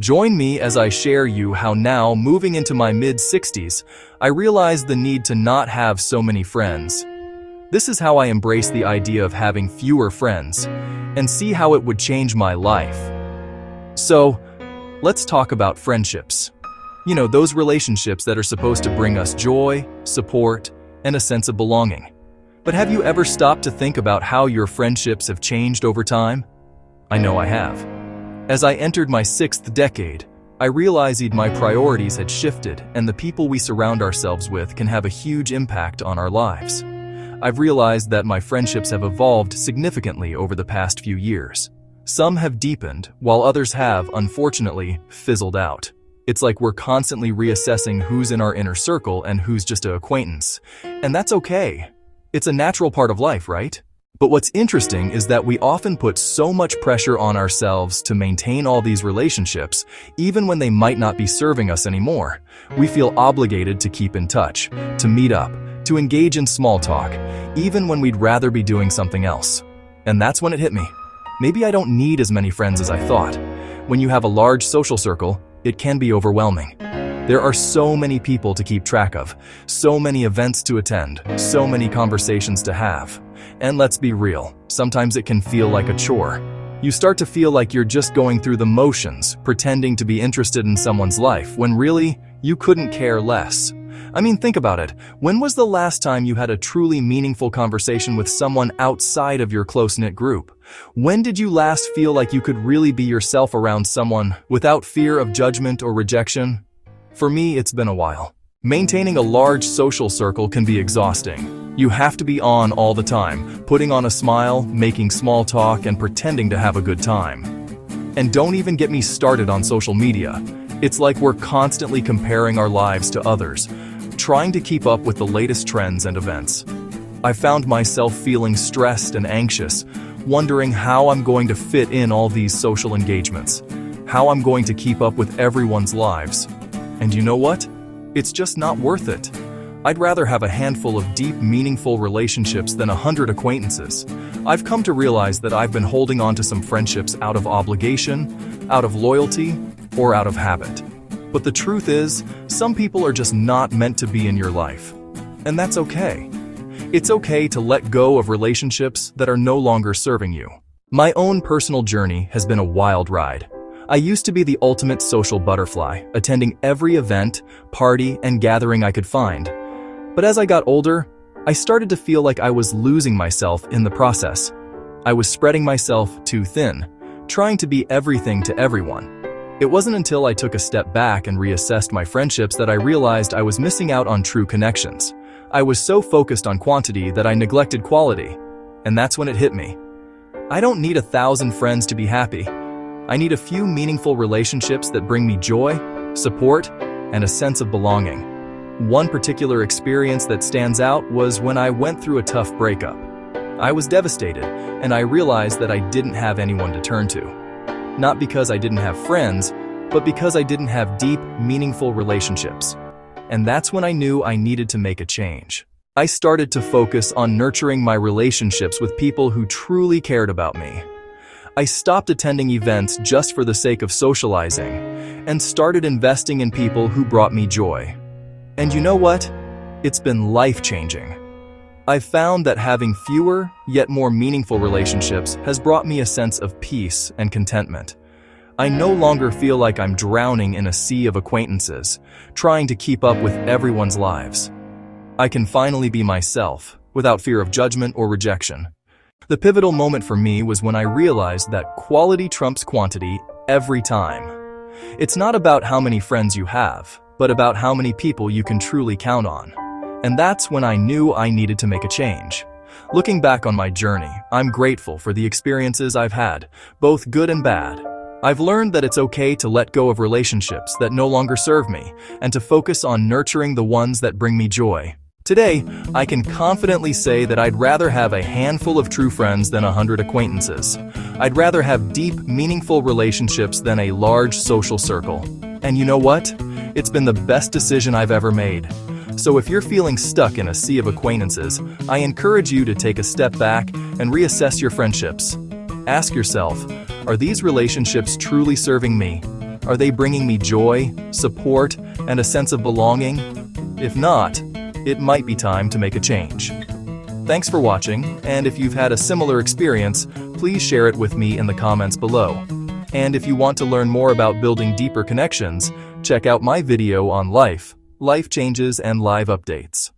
Join me as I share you how now, moving into my mid-60s, I realized the need to not have so many friends. This is how I embrace the idea of having fewer friends, and see how it would change my life. So, let's talk about friendships. You know, those relationships that are supposed to bring us joy, support, and a sense of belonging. But have you ever stopped to think about how your friendships have changed over time? I know I have. As I entered my 6th decade, I realized my priorities had shifted, and the people we surround ourselves with can have a huge impact on our lives. I've realized that my friendships have evolved significantly over the past few years. Some have deepened, while others have, unfortunately, fizzled out. It's like we're constantly reassessing who's in our inner circle and who's just an acquaintance. And that's okay. It's a natural part of life, right? But what's interesting is that we often put so much pressure on ourselves to maintain all these relationships, even when they might not be serving us anymore. We feel obligated to keep in touch, to meet up, to engage in small talk, even when we'd rather be doing something else. And that's when it hit me. Maybe I don't need as many friends as I thought. When you have a large social circle, it can be overwhelming. There are so many people to keep track of, so many events to attend, so many conversations to have. And let's be real, sometimes it can feel like a chore. You start to feel like you're just going through the motions, pretending to be interested in someone's life, when really, you couldn't care less. I mean, think about it. When was the last time you had a truly meaningful conversation with someone outside of your close-knit group? When did you last feel like you could really be yourself around someone without fear of judgment or rejection? For me, it's been a while. Maintaining a large social circle can be exhausting. You have to be on all the time, putting on a smile, making small talk, and pretending to have a good time. And don't even get me started on social media. It's like we're constantly comparing our lives to others, trying to keep up with the latest trends and events. I found myself feeling stressed and anxious, wondering how I'm going to fit in all these social engagements, how I'm going to keep up with everyone's lives. And you know what? It's just not worth it. I'd rather have a handful of deep, meaningful relationships than 100 acquaintances. I've come to realize that I've been holding on to some friendships out of obligation, out of loyalty, or out of habit. But the truth is, some people are just not meant to be in your life. And that's okay. It's okay to let go of relationships that are no longer serving you. My own personal journey has been a wild ride. I used to be the ultimate social butterfly, attending every event, party, and gathering I could find. But as I got older, I started to feel like I was losing myself in the process. I was spreading myself too thin, trying to be everything to everyone. It wasn't until I took a step back and reassessed my friendships that I realized I was missing out on true connections. I was so focused on quantity that I neglected quality. And that's when it hit me. I don't need 1,000 friends to be happy. I need a few meaningful relationships that bring me joy, support, and a sense of belonging. One particular experience that stands out was when I went through a tough breakup. I was devastated, and I realized that I didn't have anyone to turn to. Not because I didn't have friends, but because I didn't have deep, meaningful relationships. And that's when I knew I needed to make a change. I started to focus on nurturing my relationships with people who truly cared about me. I stopped attending events just for the sake of socializing, and started investing in people who brought me joy. And you know what? It's been life-changing. I've found that having fewer, yet more meaningful relationships has brought me a sense of peace and contentment. I no longer feel like I'm drowning in a sea of acquaintances, trying to keep up with everyone's lives. I can finally be myself, without fear of judgment or rejection. The pivotal moment for me was when I realized that quality trumps quantity every time. It's not about how many friends you have, but about how many people you can truly count on. And that's when I knew I needed to make a change. Looking back on my journey, I'm grateful for the experiences I've had, both good and bad. I've learned that it's okay to let go of relationships that no longer serve me, and to focus on nurturing the ones that bring me joy. Today, I can confidently say that I'd rather have a handful of true friends than 100 acquaintances. I'd rather have deep, meaningful relationships than a large social circle. And you know what? It's been the best decision I've ever made. So if you're feeling stuck in a sea of acquaintances, I encourage you to take a step back and reassess your friendships. Ask yourself, are these relationships truly serving me? Are they bringing me joy, support, and a sense of belonging? If not, it might be time to make a change. Thanks for watching, and if you've had a similar experience, please share it with me in the comments below. And if you want to learn more about building deeper connections, check out my video on life changes, and live updates.